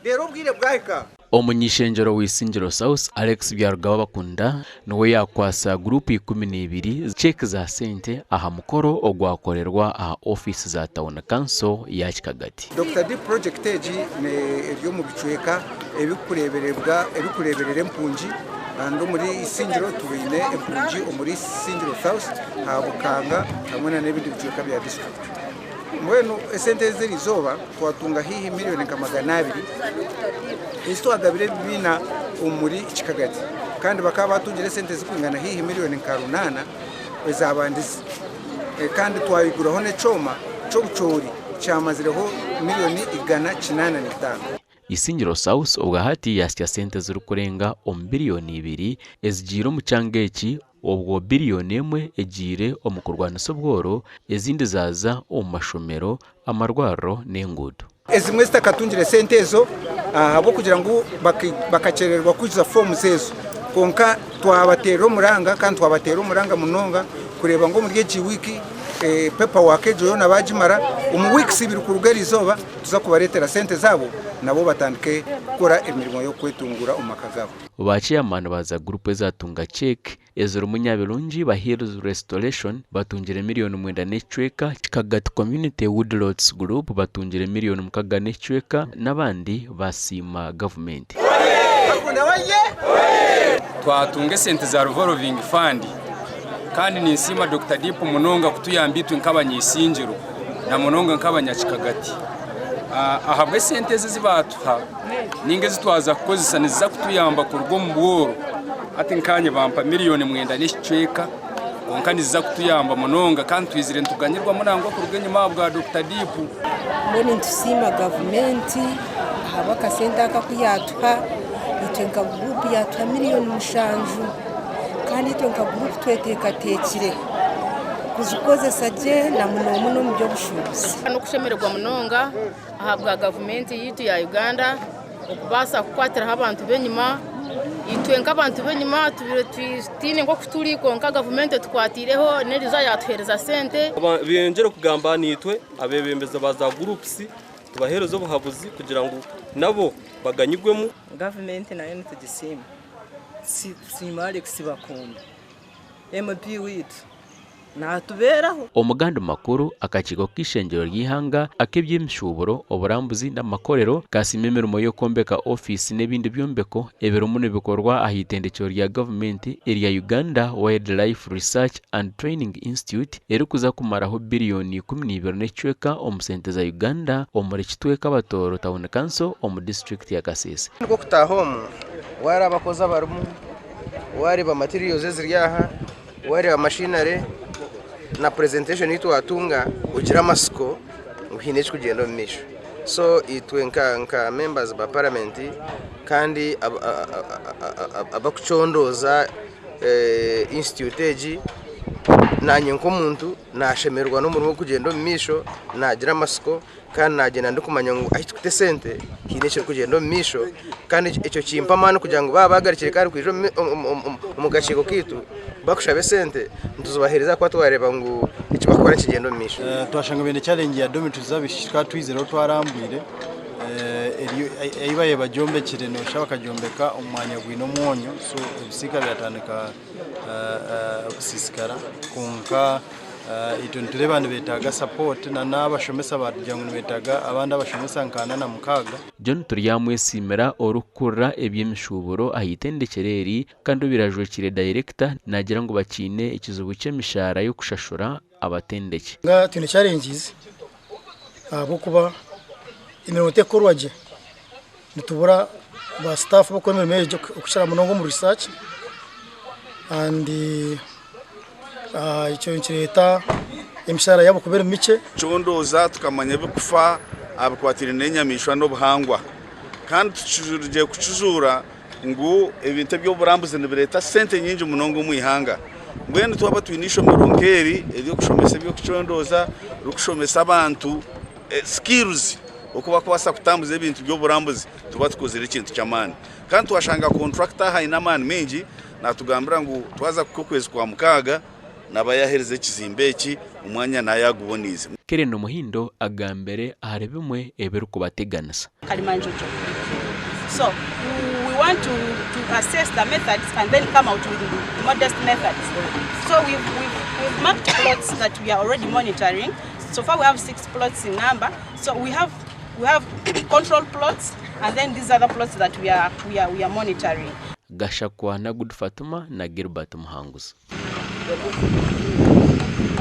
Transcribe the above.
rero bwire bwahika Omunyishenjero w'Isingiro South Alex Byarugaba bakunda nowe yakwasa group 12 check za sente aha mukoro ogwakorerwa aha office za Town Council ya Kikagate. Dr. D project eji ne ebyo mu bicweka ebikureberera empunji ando muri Isingiro tubine empunji muri Isingiro South habukanga hamwe na n'ibindi bicweka bya district. Mwenu esente zirizoba twatunga hihi miliyoni nka 200 isto agabire bina umuri Kikagate kandi bakaba batungire sente zikwingana hihi miliyoni nka 8 ezabandisi kandi twayiguraho ne coma cyo bucori cyamazireho miliyoni 185. Isingiro South ubwahati yasya sente z'urukurenga biliyoni 2 ezigiro mu cyangeki obwo biliyoni 1 egire omukurwana sobworo ezindi zaza omashomero amarwaro n'engudo ezimwe zitakatungire sente ezo abo kugira ngo bakacererwa kuzuza form zezo konka twabatera umuranga kandi twabatera umuranga munonga kureba ngo muri iki wiki pepa wakejo yo nabajimara weeks 2 ku rugarizoba tuza kubaretera sente zabo nabo batandike gukora imirimo yo kwetungura umakagabo. Bachairman baza group ezatunga check ezero munyabelungi ba Hills Restoration batungire miliyoni 9 n'ecweka Kikagate Community Woodlots Group batungire miliyoni 6 n'ecweka nabandi basima government. Twatunge sente za revolving fund kandi ni nsima Dr. Deep munonga kutuyambitwe nk'abanyisingiro na munonga nk'abanyakikagati ahabwe sente zibatuha ninge zitwaza kukozesa niza kutuyamba ku rugo mu bworo ati nkanye bampa miliyoni 9 n'icweka konkani ziza kutuyamba munonga kandi twizire ntuganyirwa munangwa ku rugenye mabwa Dr. Deep mbone ntusima government habaka sente akakuyatuha itenga group yatuha miliyoni 5 kandi itenga group twetekatekire kuzikozesa je na muno mu byo bushubuzi no kushemererwa munonga ahabwa government yitu ya Uganda okubasa kukwatira abantu benyuma itwenga abantu benyuma twitine ngo kuturi konka government tukwatireho neriza yatwereza sente biyengere kugamba nitwe abebembeza baza groups tubaherezo buhabuzi kugira ngo nabo baganyigwemo government nayo nitugisima simale kusibakunda MP witu natuberaho omuganda makuru akakigo k'ishengero ry'ihanga akeby'imishuburo oburambuzi n'amakorero kasimemero yo kombeka office n'ebindi byombeko ebero muno bikorwa ahitendekero rya government area Uganda Wildlife Research and Training Institute erikuza kumaraho biliyoni 12 n'ecweka omusente za Uganda omuri kitweka batoro Town Council omu district ya Kasese ngo kutahomu wari abakoza barumu wari ba materials ziryaha wari ba machinery na presentation yitu watunga ugira masiko uhineje kugenda misho so itwenka members ba parliament kandi abakuchondoza institute eji nanye nkomuntu nashemerwa no muri kugenda misho nagira masiko kandi nagenda ndikumanya ngo ahitwe sente hineje kugenda misho kandi icyo kimpamana kugira ngo babagarikire kandi kwijo mu gaciko kitu bakushabe sente ntuzubahereza kwa twareba ngo ikibakora kigendo misho twashanga bene challenge ya domi tuzabishika twizero twarambwire ibaye bajombekire no shaka kajombeka umwanya gwino mwonyo so ibisika byatandika kusisikara konka ituntire bande betaga support na nabashomesa badyangu betaga abandi abashomesa nkana na mukaga John turyamwesimera orukura eby'imishuburo ahitendekereri kandi birajwekire director nagira ngo bakine ikizubu cy'emishara yo kushashura abatendeke nga tune challenges abo kuba iminota korwaje nitubura ba staff bako memeje okushara munongo mu research and icyo nchireta emishara yabo kubera mice chondoza tukamanya bikufa abakwatire n'enyamishwa no buhangwa kandi tujuje kucuzura ngo ebintu byo burambuze nibireta sente nyinji munongo mu ihanga mbwene twaba twinisho mirongeri ebyo kushomesa byo kuchondoza rukushomesa abantu skills okuba kwasa kutambuza ebintu byo burambuze tuba tukozera ikintu cyamani kandi twashanga contractor haina man mingi natugambira ngo twaza kukwezi kwa mukaga nabayahereza ekizimbe eki umwanya nayagubonize Kireno Muhindo agambere ahari bimwe ebiru kubateganisa. Kalimanjojo. So we want to assess the methods and then come out with the modest methods. So we've marked plots that we are already monitoring. So far we have 6 plots in number. So we have control plots and then these other plots that we are monitoring. Gashakwa na Good Fatuma na Gilbert Muhanguzi.